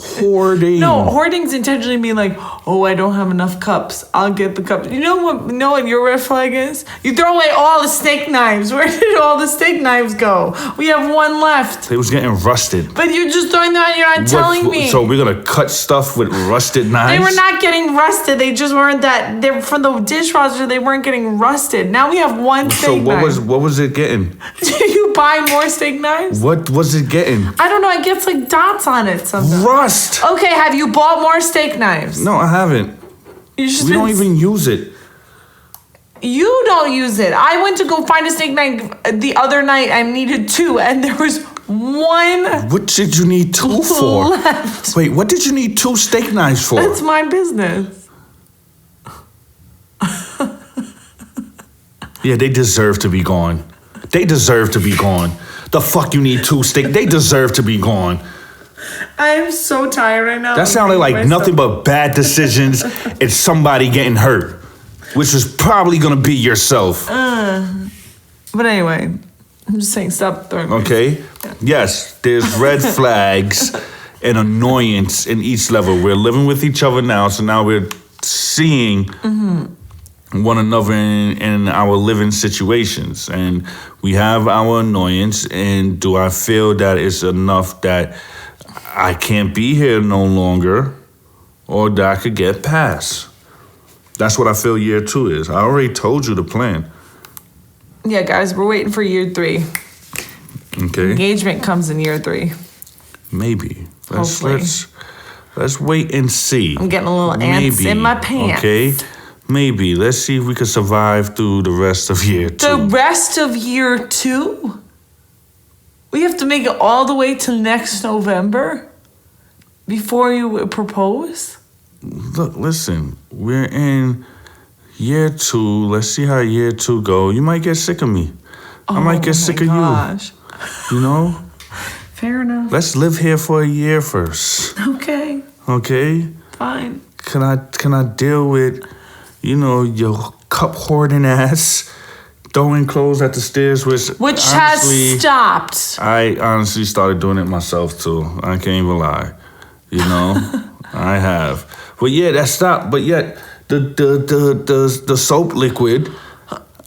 Hoarding. No, hoardings intentionally mean like, oh, I don't have enough cups. I'll get the cups. You know what your red flag is? You throw away all the steak knives. Where did all the steak knives go? We have one left. They was getting rusted. But you're just throwing that, you're not telling me. So we're gonna cut stuff with rusted knives? They were not getting rusted. They just weren't that. They were from the dishwasher. They weren't getting rusted. Now we have one steak knife. So what was it getting? Do you buy more steak knives? What was it getting? I don't know. It gets like dots on it sometimes. Rust. Okay, have you bought more steak knives? No, I haven't. We don't even use it. You don't use it. I went to go find a steak knife the other night. I needed 2, and there was one. What did you need 2 for? Left. Wait, what did you need 2 steak knives for? That's my business. Yeah, they deserve to be gone. They deserve to be gone. The fuck you need 2 steak? They deserve to be gone. I'm so tired right now. That sounded like nothing but bad decisions and somebody getting hurt, which was probably gonna be yourself. But anyway, I'm just saying, stop throwing. Okay. Yes, there's red flags and annoyance in each level. We're living with each other now, so now we're seeing one another in our living situations, and we have our annoyance. And do I feel that it's enough that I can't be here no longer, or that I could get past? That's what I feel year 2 is. I already told you the plan. Yeah, guys, we're waiting for year 3. Okay. Engagement comes in year 3. Maybe. Hopefully. Let's wait and see. I'm getting a little ants in my pants. Okay. Maybe. Let's see if we can survive through the rest of year 2. The rest of year 2? We have to make it all the way to next November before you propose? Look, listen. We're in year 2. Let's see how year 2 go. You might get sick of me. I might get sick of you. You know? Fair enough. Let's live here for a year first. Okay. Okay? Fine. Can I deal with, your cup hoarding ass, throwing clothes at the stairs, which honestly, has stopped. I honestly started doing it myself too. I can't even lie. I have. But yeah, that stopped. But yet the soap liquid,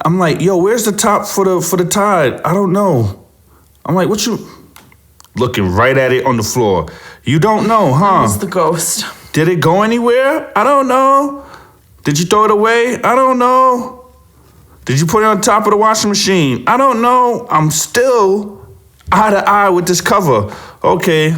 I'm like, yo, where's the top for the Tide? I don't know. I'm like, what you looking right at it on the floor? You don't know, huh? It's the ghost. Did it go anywhere? I don't know. Did you throw it away? I don't know. Did you put it on top of the washing machine? I don't know. I'm still eye to eye with this cover. Okay.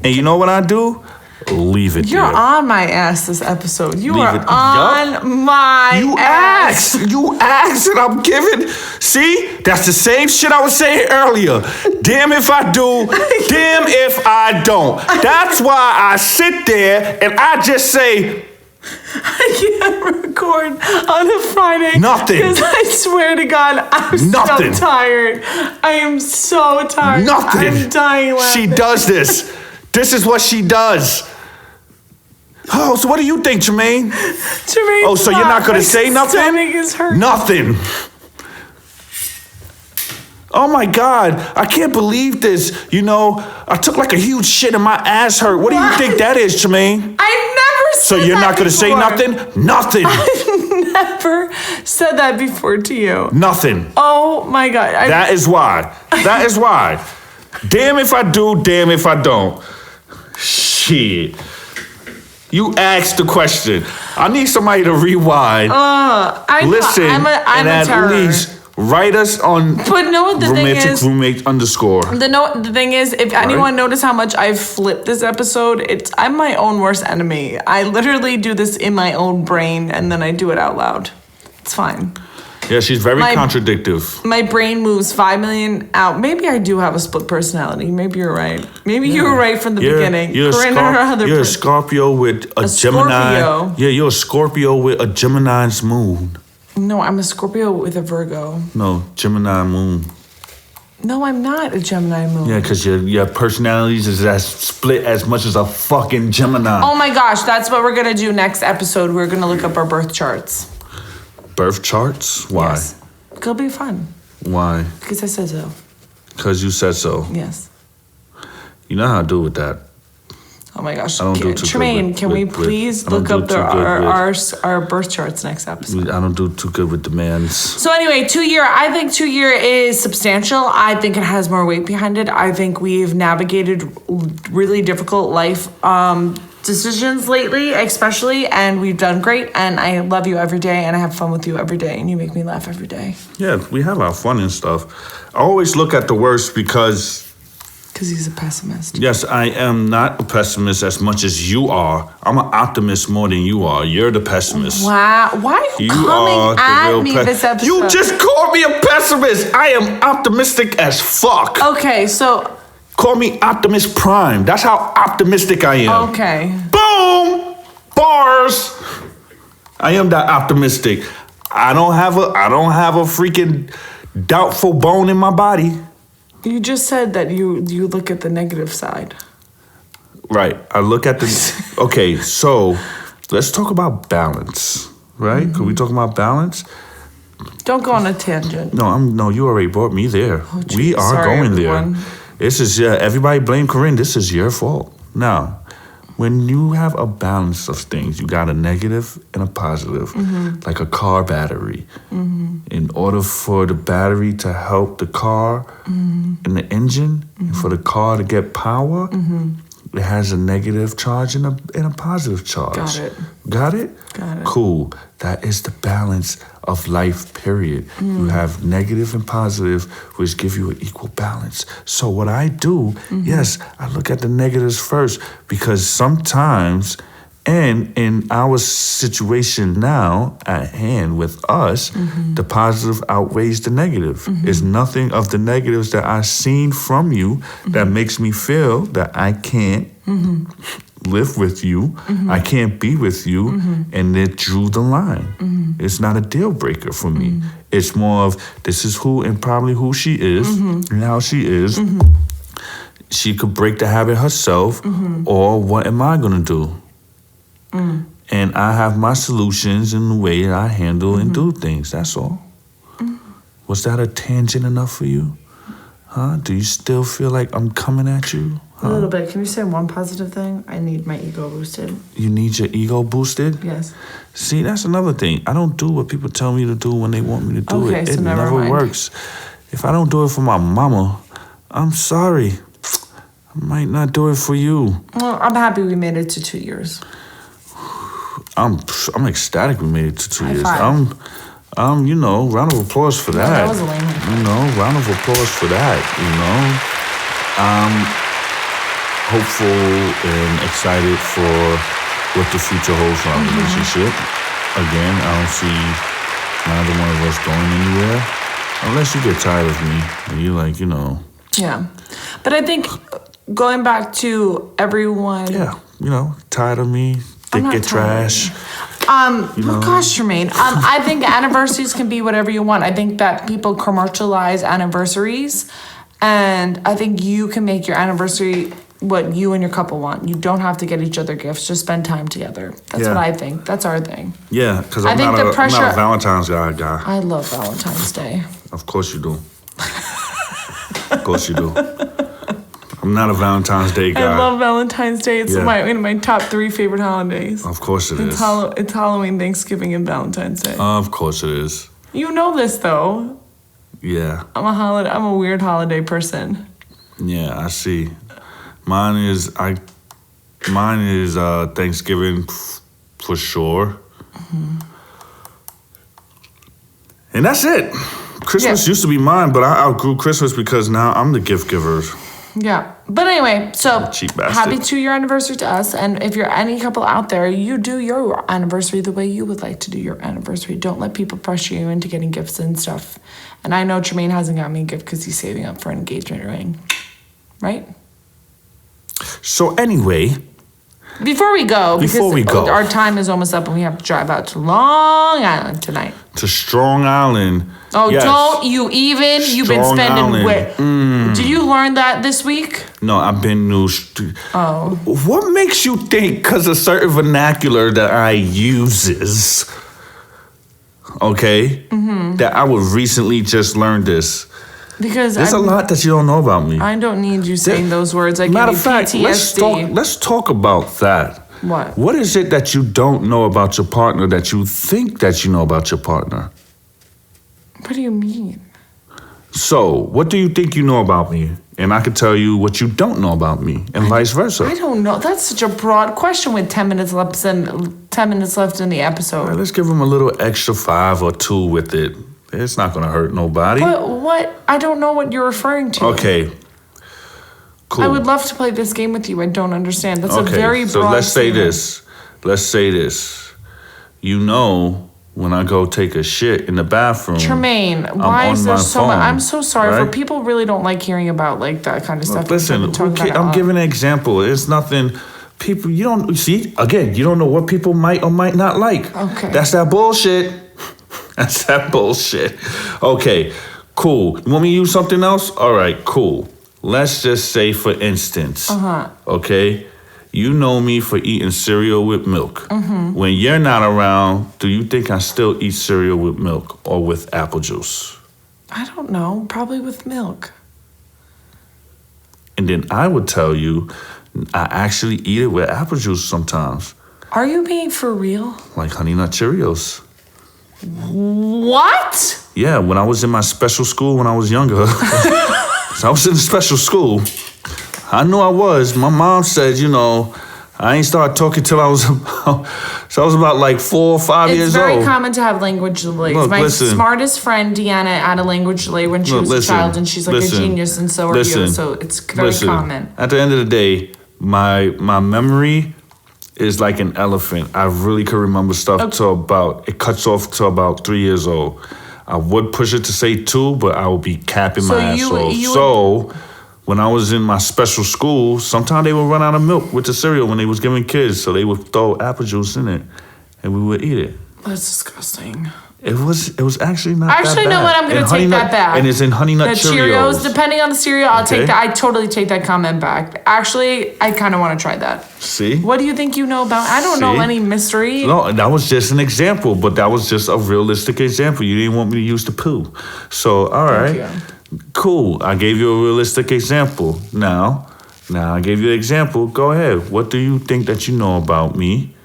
And you know what I do? Leave it You're there. on my ass this episode. You Leave are it. on my You ass. You asked and I'm giving. See? That's the same shit I was saying earlier. Damn if I do, damn if I don't. That's why I sit there and I just say, I can't record on a Friday. Nothing. Because I swear to God, I'm Nothing. so tired. I am so tired. Nothing. I'm dying laughing. She does this. This is what she does. Oh, so what do you think, Jermaine? Jermaine, Oh, so you're not gonna say nothing? My stomach is hurt. Nothing. Oh my God, I can't believe this. I took like a huge shit and my ass hurt. What do you think that is, Jermaine? I never said So you're that not gonna say before. nothing? Nothing. I've never said that before to you. Nothing. Oh my God. That is why. That is why. Damn if I do, damn if I don't. Shit. You asked the question. I need somebody to rewind. I Listen, I'm and a at terror. least write us on But know what the thing romantic is? roommate underscore. The thing is, if anyone noticed how much I've flipped this episode, I'm my own worst enemy. I literally do this in my own brain and then I do it out loud. It's fine. Yeah, she's very contradictive. My brain moves 5 million out. Maybe I do have a split personality. Maybe you're right. Maybe you were right from the beginning. You're a Scorpio with a Gemini. Scorpio. Yeah, you're a Scorpio with a Gemini's moon. No, I'm a Scorpio with a Virgo. No, Gemini moon. No, I'm not a Gemini moon. Yeah, because your personalities is as split as much as a fucking Gemini. Oh my gosh, that's what we're gonna do next episode. We're gonna look up our birth charts. Birth charts? Why? Yes. It'll be fun. Why? Because I said so. Because you said so. Yes. You know how I do with that. Oh my gosh. I don't do too Tremaine, good can we please look up our birth charts next episode? I don't do too good with demands. So anyway, 2 year, I think 2 year is substantial. I think it has more weight behind it. I think we've navigated really difficult life decisions lately, especially, and we've done great. And I love you every day, and I have fun with you every day, and you make me laugh every day. Yeah, we have our fun and stuff. I always look at the worst because he's a pessimist. Yes, I am not a pessimist as much as you are. I'm an optimist more than you are. You're the pessimist. Wow. Why are you coming at me this episode? You just called me a pessimist. I am optimistic as fuck. Okay, so... Call me Optimus Prime. That's how optimistic I am. Okay. Boom! Bars! I am that optimistic. I don't have a freaking doubtful bone in my body. You just said that you look at the negative side. Right. I look at the... Okay, so let's talk about balance, right? Mm-hmm. Could we talk about balance? Don't go on a tangent. No, you already brought me there. Oh, we are sorry, going everyone. there. This is, everybody blame Corinne. This is your fault. Now, when you have a balance of things, you got a negative and a positive, like a car battery. In order for the battery to help the car and the engine, and for the car to get power, it has a negative charge and a positive charge. Got it. Got it? Got it. Cool. That is the balance of life, period. You have negative and positive, which give you an equal balance. So what I do, yes, I look at the negatives first, because sometimes, and in our situation now at hand with us, the positive outweighs the negative. It's nothing of the negatives that I've seen from you that makes me feel that I can't live with you, I can't be with you, and it drew the line. It's not a deal breaker for me. It's more of, this is who and probably who she is and how she is. She could break the habit herself, or what am I gonna do? And I have my solutions in the way that I handle and do things, that's all. Was that a tangent enough for you? Huh? Do you still feel like I'm coming at you? A little bit. Can you say one positive thing? I need my ego boosted. You need your ego boosted? Yes. See, that's another thing. I don't do what people tell me to do when they want me to do it. So It never never mind. works. If I don't do it for my mama, I'm sorry. I might not do it for you. Well, I'm happy we made it to 2 years. I'm ecstatic we made it to 2 High years. five. Round of applause for that. That was a lame one. Round of applause for that, Hopeful and excited for what the future holds for our relationship. Again, I don't see neither one of us going anywhere. Unless you get tired of me and you're like, Yeah. But I think going back to everyone... yeah, tired of me, I'm not get tired of trash. Oh gosh, Tremaine. I think anniversaries can be whatever you want. I think that people commercialize anniversaries, and I think you can make your anniversary what you and your couple want. You don't have to get each other gifts. Just spend time together. That's what I think. That's our thing. Yeah, because I I'm think not the a pressure- Valentine's guy. I love Valentine's Day. Of course you do. Of course you do. I'm not a Valentine's Day guy. I love Valentine's Day. It's Yeah. one of my top 3 favorite holidays. Of course it is. It's Halloween, Thanksgiving, and Valentine's Day. Of course it is. You know this though. Yeah. I'm a weird holiday person. Yeah, I see. Mine is Thanksgiving for sure. And that's it. Christmas used to be mine, but I outgrew Christmas because now I'm the gift giver. Yeah. But anyway, so Cheap bastard. happy 2-year anniversary to us. And if you're any couple out there, you do your anniversary the way you would like to do your anniversary. Don't let people pressure you into getting gifts and stuff. And I know Tremaine hasn't got me a gift because he's saving up for an engagement ring. Right? So anyway, Before we go, Before we go. our time is almost up and we have to drive out to Long Island tonight. To Strong Island. Oh, Yes. don't you even? You've been Strong spending. Island. Did you learn that this week? No, I've been new. Oh. What makes you think because of certain vernacular that I uses, okay, that I would recently just learn this? Because There's a lot that you don't know about me. I don't need you saying those words. I Matter give of you fact, PTSD. let's talk about that. What? What is it that you don't know about your partner that you think that you know about your partner? What do you mean? So, what do you think you know about me? And I could tell you what you don't know about me, and vice versa. I don't know. That's such a broad question with 10 minutes left in the episode. All right, let's give them a little extra 5 or 2 with it. It's not going to hurt nobody. But what? I don't know what you're referring to. Okay. Cool. I would love to play this game with you. I don't understand. That's a Okay, very broad so let's say statement. this. Let's say this. You know, when I go take a shit in the bathroom, Tremaine, I'm why on is there my so much? phone, I'm so sorry for right? people really don't like hearing about like that kind of stuff. Listen, We've been talking about it a I'm lot. giving an example. It's nothing. People, you don't see again. You don't know what people might or might not like. Okay. That's that bullshit. That's that bullshit. Okay, cool. You want me to use something else? All right, cool. Let's just say, for instance, okay, you know me for eating cereal with milk. When you're not around, do you think I still eat cereal with milk or with apple juice? I don't know. Probably with milk. And then I would tell you, I actually eat it with apple juice sometimes, Are you being for real? like Honey Nut Cheerios. What? Yeah, when I was in my special school when I was younger, so I was in special school. I knew I was. My mom said, you know, I ain't started talking till I was about like 4 or 5 It's years very old. common to have language delays. Look, My listen. smartest friend, Deanna, had a language delay when she Look, was listen, a child, and she's like listen, a genius, and so are you. listen, So it's very common. At the end of the day, my memory is like an elephant. I really could remember stuff it cuts off to about 3 years old. I would push it to say 2, but I would be capping So my ass you- off. you So when I was in my special school, sometimes they would run out of milk with the cereal when they was giving kids, so they would throw apple juice in it, and we would eat it. That's disgusting. It was actually not Actually, that bad. know what? I'm going And to Honey take Nut- that back. And it's in Honey Nut The Cheerios. depending on the cereal, I'll Okay. take that. I totally take that comment back. Actually, I kind of want to try that. See? What do you think you know about? I don't know See? any mystery. No, that was just an example, but that was just a realistic example. You didn't want me to use the poo. So, all right. Cool. I gave you a realistic example. Now I gave you an example. Go ahead. What do you think that you know about me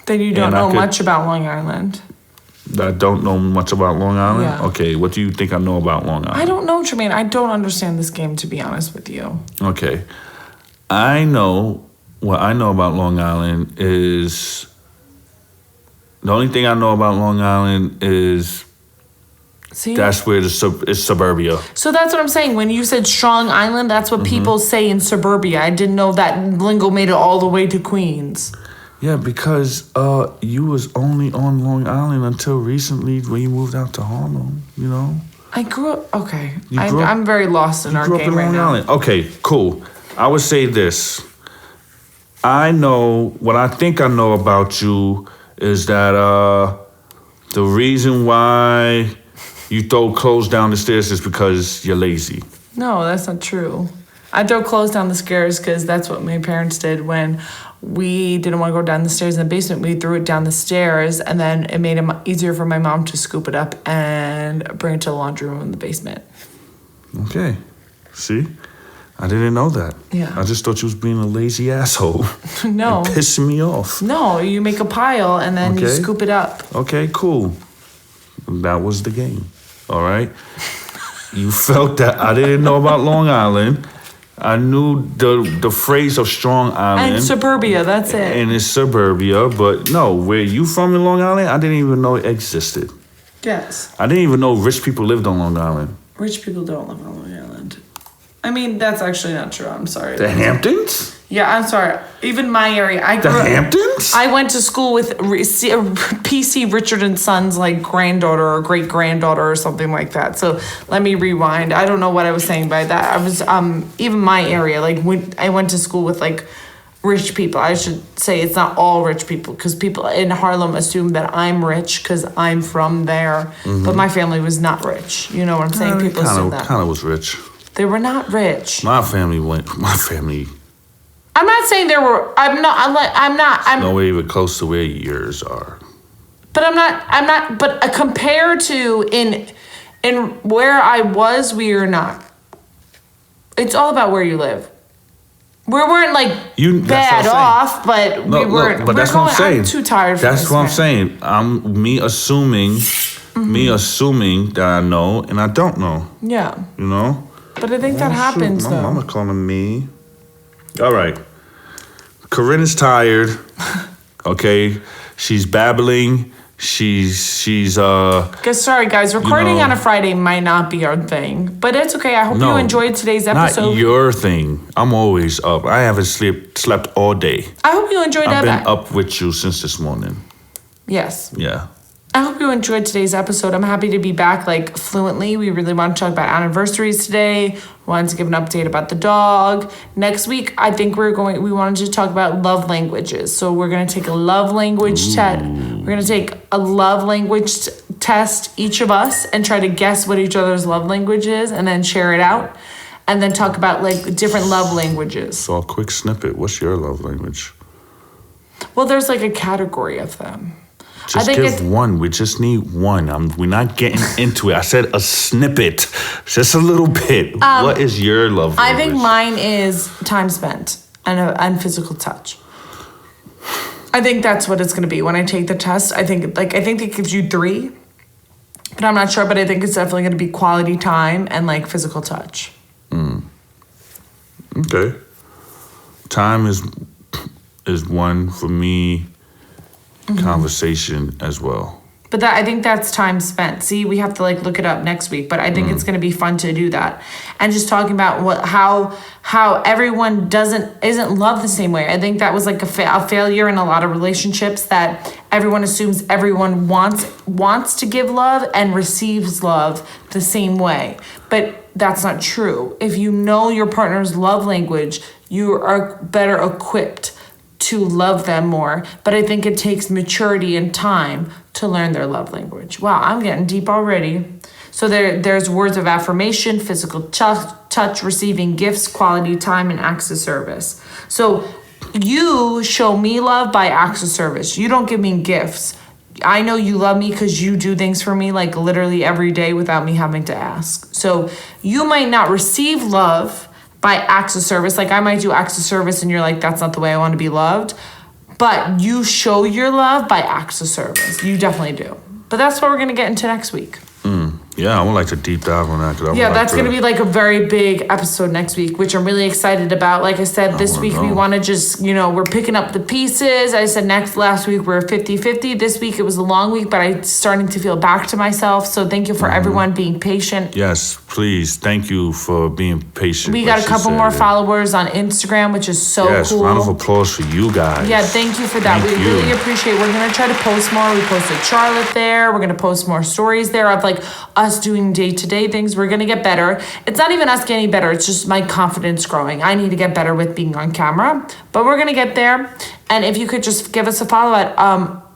Then you don't And I know could- much about Long Island. that I don't know much about Long Island? Yeah. Okay, what do you think I know about Long Island? I don't know, Tremaine. I don't understand this game, to be honest with you. Okay. What I know about Long Island is the only thing I know about Long Island is See? that's where it's suburbia. So that's what I'm saying. When you said Strong Island, that's what people say in suburbia. I didn't know that lingo made it all the way to Queens. Yeah, because you was only on Long Island until recently when you moved out to Harlem, you know? I grew up. Okay. You grew up- I'm very lost in our Grew up game in right Long now. Island. Okay, cool. I would say this. I know, what I think I know about you is that the reason why you throw clothes down the stairs is because you're lazy. No, that's not true. I throw clothes down the stairs because that's what my parents did when we didn't want to go down the stairs in the basement. We threw it down the stairs, and then it made it easier for my mom to scoop it up and bring it to the laundry room in the basement. Okay. See? I didn't know that. Yeah. I just thought you was being a lazy asshole. No. And pissing me off. No, you make a pile and then you Okay. scoop it up. Okay, cool. That was the game. All right? You felt that I didn't know about Long Island. I knew the phrase of Strong Island. And suburbia, that's it. And it's suburbia, but no, where you from in Long Island, I didn't even know it existed. Yes. I didn't even know rich people lived on Long Island. Rich people don't live on Long Island. I mean, that's actually not true. I'm sorry. The Hamptons? Yeah, I'm sorry. Even my area, The Hamptons? I went to school with P.C. Richard and Son's like granddaughter or great granddaughter or something like that. So let me rewind. I don't know what I was saying by that. I was even my area. Like when I went to school with like rich people. I should say it's not all rich people because people in Harlem assume that I'm rich because I'm from there. But my family was not rich. You know what I'm saying? People assume that. Kind of was rich. They were not rich. My family. I'm not saying there were. I'm Nowhere even close to where yours are. But I'm not. But compared to in where I was, we are not. It's all about where you live. We weren't like bad off, but we weren't. But that's what I'm saying. I'm too tired. That's what I'm saying. I'm me assuming that I know and I don't know. Yeah. You know. But I think that happens My though. mama calling me. All right. Corinne is tired. Okay. She's babbling. She's sorry guys, recording on a Friday might not be our thing, but it's okay. I hope you enjoyed today's episode. Not your thing. I'm always up. I haven't slept all day. I hope you enjoyed that. I've been up with you since this morning. Yes. Yeah. I hope you enjoyed today's episode. I'm happy to be back like fluently. We really want to talk about anniversaries today. We wanted to give an update about the dog. Next week, I think we wanted to talk about love languages. So we're going to take a love language test. We're going to take a love language test, each of us, and try to guess what each other's love language is and then share it out. And then talk about like different love languages. So a quick snippet. What's your love language? Well, there's like a category of them. Just give one. We just need one. We're not getting into it. I said a snippet, just a little bit. What is your love language? I think mine is time spent and physical touch. I think that's what it's going to be when I take the test. I think it gives you 3, but I'm not sure. But I think it's definitely going to be quality time and like physical touch. Okay. Time is one for me. Conversation as well. But I think that's time spent. See, we have to like look it up next week, but I think it's going to be fun to do that. And just talking about how everyone isn't loved the same way. I think that was like a failure in a lot of relationships, that everyone assumes everyone wants to give love and receives love the same way. But that's not true. If you know your partner's love language, you are better equipped to love them more. But I think it takes maturity and time to learn their love language. Wow, I'm getting deep already. So there's words of affirmation, physical touch, receiving gifts, quality time, and acts of service. So you show me love by acts of service. You don't give me gifts. I know you love me because you do things for me like literally every day without me having to ask. So you might not receive love by acts of service. Like I might do acts of service and you're like, that's not the way I want to be loved. But you show your love by acts of service. You definitely do. But that's what we're going to get into next week. Yeah, I would like to deep dive on that. Yeah, that's going to be like a very big episode next week, which I'm really excited about. Like I said, this week we want to just, we're picking up the pieces. I said last week we're 50-50. This week it was a long week, but I'm starting to feel back to myself. So thank you for everyone being patient. Yes, please. Thank you for being patient. We got a couple more followers on Instagram, which is so cool. Yes, round of applause for you guys. Yeah, thank you for that. We really appreciate it. We're going to try to post more. We posted Charlotte there. We're going to post more stories there of like us doing day-to-day things. We're going to get better. It's not even us getting better. It's just my confidence growing. I need to get better with being on camera, but we're going to get there. And if you could just give us a follow at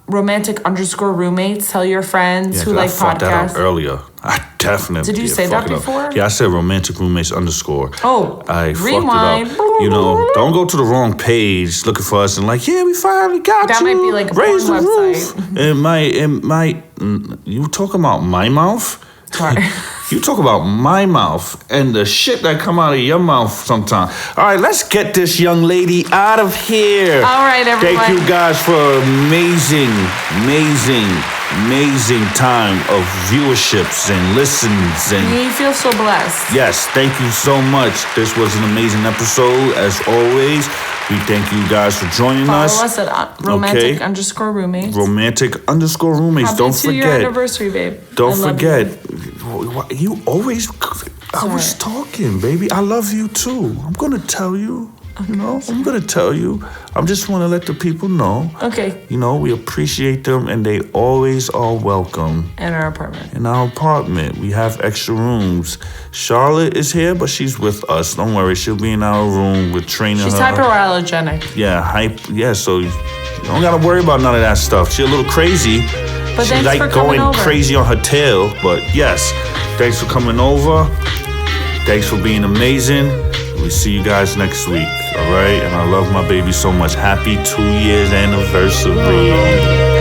romantic_roommates. Tell your friends who like podcasts. I fucked that up earlier. I definitely did. You say that before? Yeah, I said romantic roommates _. Oh, I rewind. Fucked it up. Don't go to the wrong page looking for us and like, yeah, we finally got that you. That might be like a raise the website. Roof. It might. You talking about my mouth? Sorry. You talk about my mouth and the shit that come out of your mouth sometimes. All right, let's get this young lady out of here. All right, everyone. Thank you guys for amazing time of viewerships and listens. And you feel so blessed. Yes, thank you so much. This was an amazing episode, as always. We thank you guys for joining us. Follow us at romantic_roommates. Romantic_roommates. Happy Don't forget. 2-year anniversary, babe. Don't forget. You always. I was talking, baby. I love you too. I'm gonna tell you. I'm gonna tell you. I just want to let the people know. Okay. We appreciate them, and they always are welcome. In our apartment. In our apartment, we have extra rooms. Charlotte is here, but she's with us. Don't worry, she'll be in our room. We're training She's her. hyperallergenic. Yeah, so you don't gotta worry about none of that stuff. She's a little crazy. But She's thanks like for coming going over. crazy on her tail. But yes, thanks for coming over. Thanks for being amazing. We see you guys next week, all right? And I love my baby so much. Happy 2 years anniversary.